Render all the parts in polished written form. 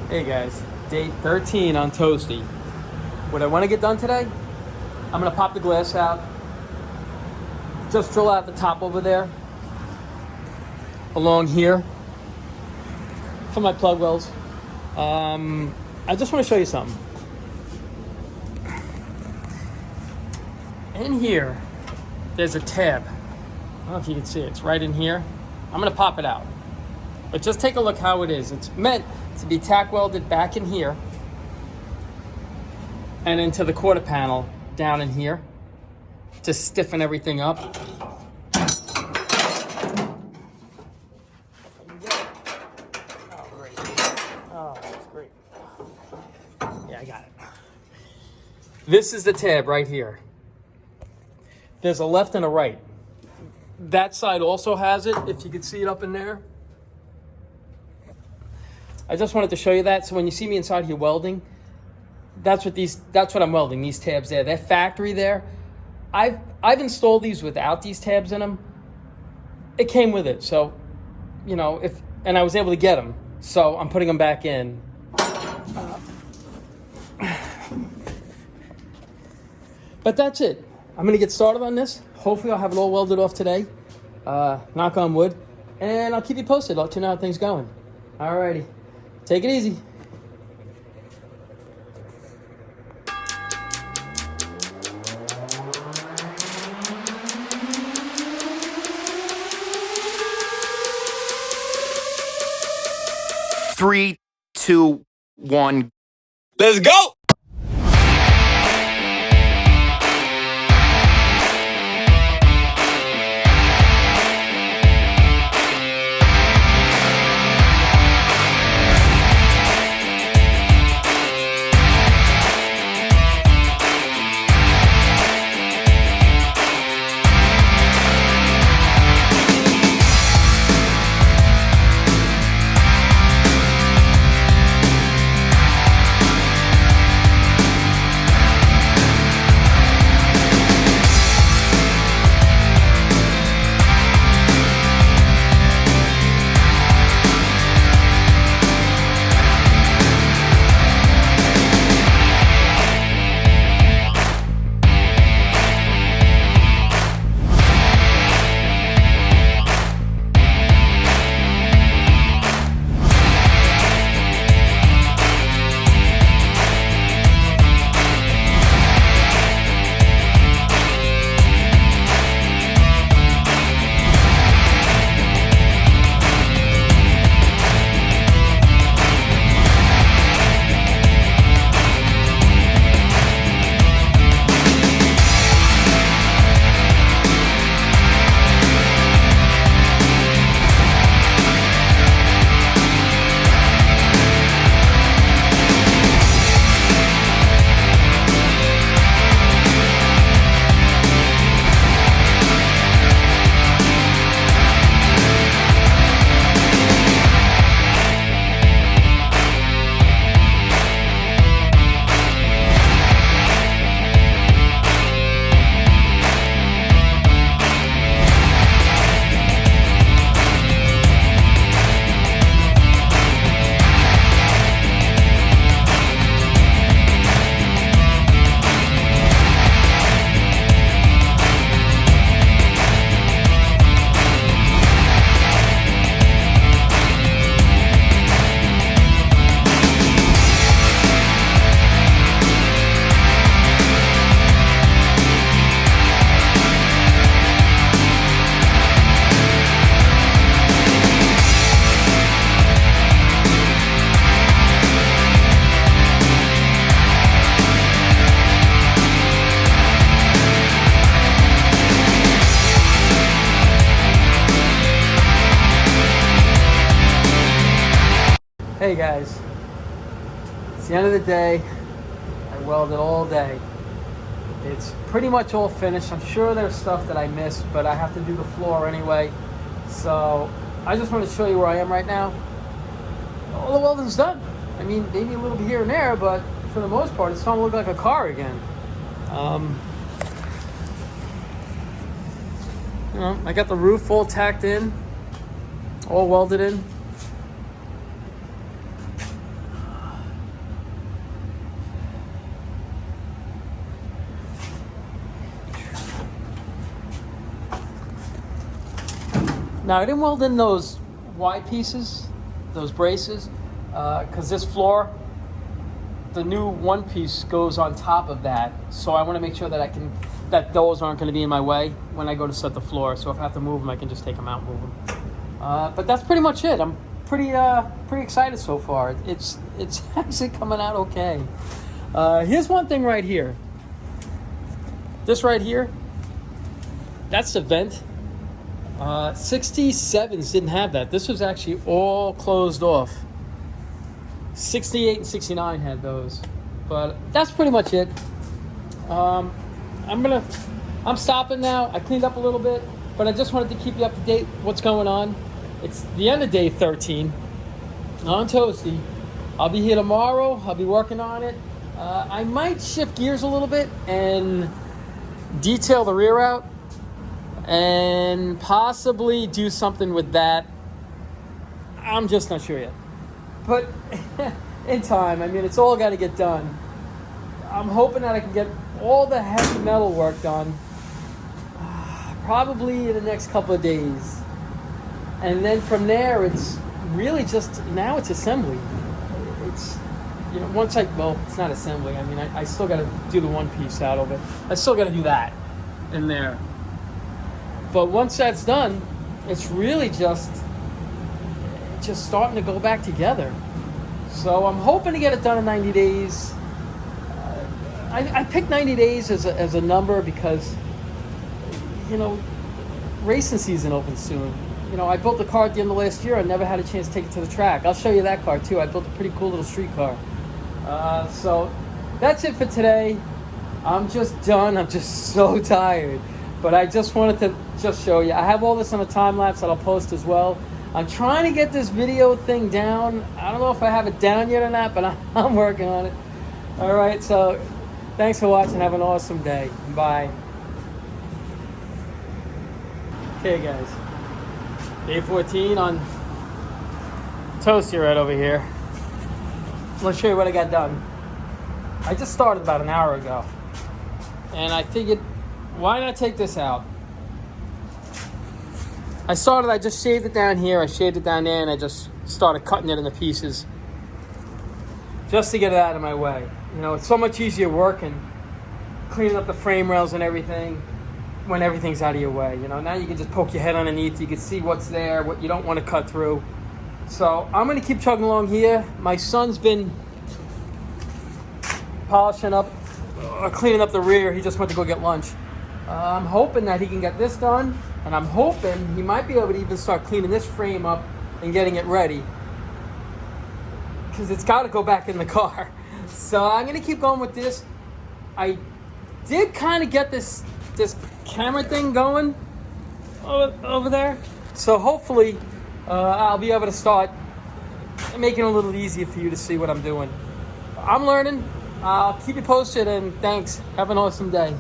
Hey guys, day 13 on Toasty. What I want to get done today, I'm going to pop the glass out, just drill out the top over there, along here, for my plug wells. I just want to show you something. In here, there's a tab. I don't know if you can see it. It's right in here. I'm going to pop it out. But just take a look how it is. It's meant to be tack welded back in here and into the quarter panel down in here to stiffen everything up. Oh, great. Oh, that's great. Yeah, I got it. This is the tab right here. There's a left and a right. That side also has it, if you can see it up in there. I just wanted to show you that. So when you see me inside here welding, that's what I'm welding, these tabs there. That factory there, I've installed these without these tabs in them. It came with it. So, you know, and I was able to get them. So I'm putting them back in. But that's it. I'm gonna get started on this. Hopefully I'll have it all welded off today. Knock on wood. And I'll keep you posted. I'll let you know how things going. Alrighty. Take it easy. Three, two, one. Let's go! Hey guys, it's the end of the day. I welded all day. It's pretty much all finished. I'm sure there's stuff that I missed, but I have to do the floor anyway. So I just want to show you where I am right now. All the welding's done. I mean, maybe a little bit here and there, but for the most part, it's starting to look like a car again. You know, I got the roof all tacked in, all welded in. Now I didn't weld in those Y pieces, those braces, because this floor, the new one piece goes on top of that. So I want to make sure that those aren't going to be in my way when I go to set the floor. So if I have to move them, I can just take them out and move them. But that's pretty much it. I'm pretty excited so far. It's actually coming out okay. Here's one thing right here. This right here, that's the vent. 67s didn't have that. This was actually all closed off. 68 and 69 had those. But that's pretty much it. I'm stopping now. I cleaned up a little bit, but I just wanted to keep you up to date what's going on. It's the end of day 13 on Toasty. I'll be here tomorrow. I'll be working on it. I might shift gears a little bit and detail the rear out and possibly do something with that. I'm just not sure yet. But in time, I mean, it's all got to get done. I'm hoping that I can get all the heavy metal work done probably in the next couple of days. And then from there, it's really just, now it's assembly. It's, you know, it's not assembly. I mean, I still got to do the one piece out of it. I still got to do that in there. But once that's done, it's really just starting to go back together. So I'm hoping to get it done in 90 days. I picked 90 days as a number because, you know, racing season opens soon. You know, I built a car at the end of last year. I never had a chance to take it to the track. I'll show you that car too. I built a pretty cool little street car. So that's it for today. I'm just done. I'm just so tired. But I just wanted to just show you. I have all this on a time lapse that I'll post as well. I'm trying to get this video thing down. I don't know if I have it down yet or not, but I'm working on it. All right, so thanks for watching. Have an awesome day. Bye. Okay, guys. Day 14 on Toasty right over here. Let's show you what I got done. I just started about an hour ago. And I figured, why not take this out? I just shaved it down here, I shaved it down there, and I just started cutting it into pieces. Just to get it out of my way. You know, it's so much easier working, cleaning up the frame rails and everything, when everything's out of your way. You know, now you can just poke your head underneath, you can see what's there, what you don't want to cut through. So I'm gonna keep chugging along here. My son's been polishing up, cleaning up the rear. He just went to go get lunch. I'm hoping that he can get this done, and I'm hoping he might be able to even start cleaning this frame up and getting it ready, because it's got to go back in the car. So I'm gonna keep going with this. I did kind of get this camera thing going over there, so hopefully I'll be able to start making it a little easier for you to see what I'm doing. I'm learning. I'll keep you posted, and thanks. Have an awesome day.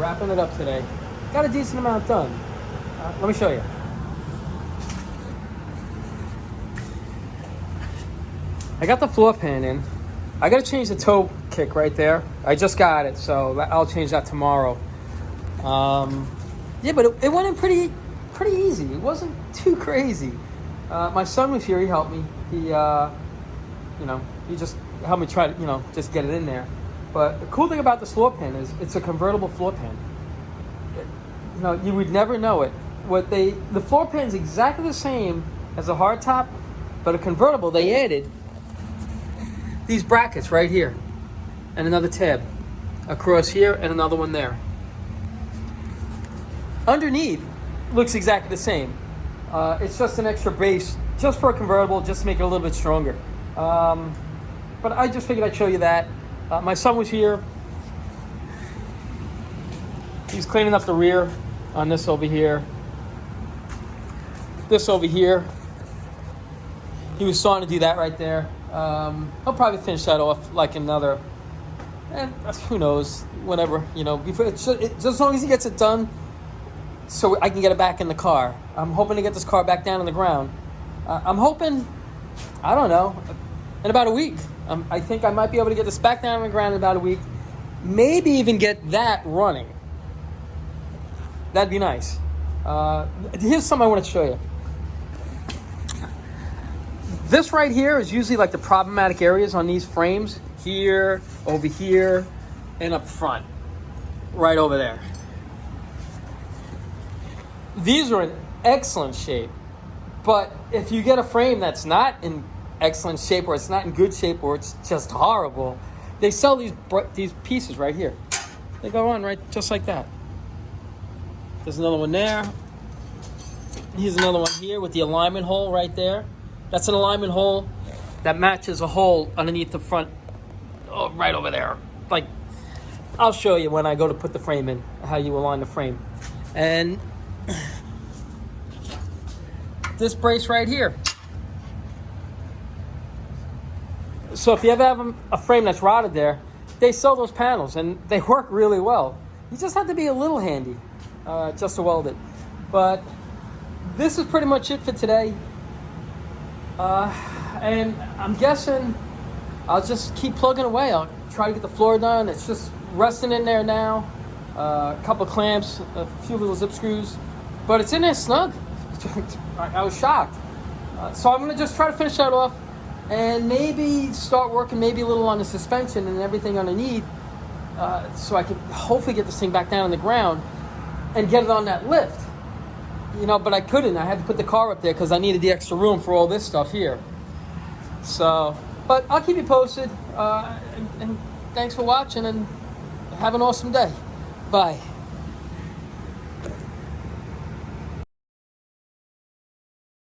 wrapping it up today. Got a decent amount done. Let me show you. I got the floor pan in. I got to change the toe kick right there. I just got it, so I'll change that tomorrow. Yeah, but it went in pretty easy. It wasn't too crazy. My son was here. He helped me. He just helped me try to, just get it in there. But the cool thing about this floor pan is it's a convertible floor pan. You would never know it. The floor pan is exactly the same as a hardtop, but a convertible, they added these brackets right here and another tab across here and another one there. Underneath looks exactly the same. It's just an extra base just for a convertible, just to make it a little bit stronger. But I just figured I'd show you that. My son was here. He's cleaning up the rear on this over here. This over here. He was starting to do that right there. He'll probably finish that off like another, who knows, whenever, before just as long as he gets it done so I can get it back in the car. I'm hoping to get this car back down on the ground. I'm hoping, I don't know, in about a week. I think I might be able to get this back down on the ground in about a week. Maybe even get that running. That'd be nice. Here's something I want to show you. This right here is usually like the problematic areas on these frames. Here, over here, and up front. Right over there. These are in excellent shape. But if you get a frame that's not in excellent shape, or it's not in good shape, or it's just horrible, they sell these pieces right here. They go on right just like that. There's another one there. Here's another one here with the alignment hole right there. That's an alignment hole that matches a hole underneath the front, right over there. Like, I'll show you when I go to put the frame in, how you align the frame. And this brace right here. So if you ever have a frame that's rotted there, they sell those panels and they work really well. You just have to be a little handy just to weld it. But this is pretty much it for today. And I'm guessing I'll just keep plugging away. I'll try to get the floor done. It's just resting in there now. A couple of clamps, a few little zip screws, but it's in there snug. I was shocked. So I'm going to just try to finish that off and maybe start working maybe a little on the suspension and everything underneath, so I can hopefully get this thing back down on the ground and get it on that lift. But I couldn't. I had to put the car up there because I needed the extra room for all this stuff here. So, but I'll keep you posted. And thanks for watching and have an awesome day. Bye.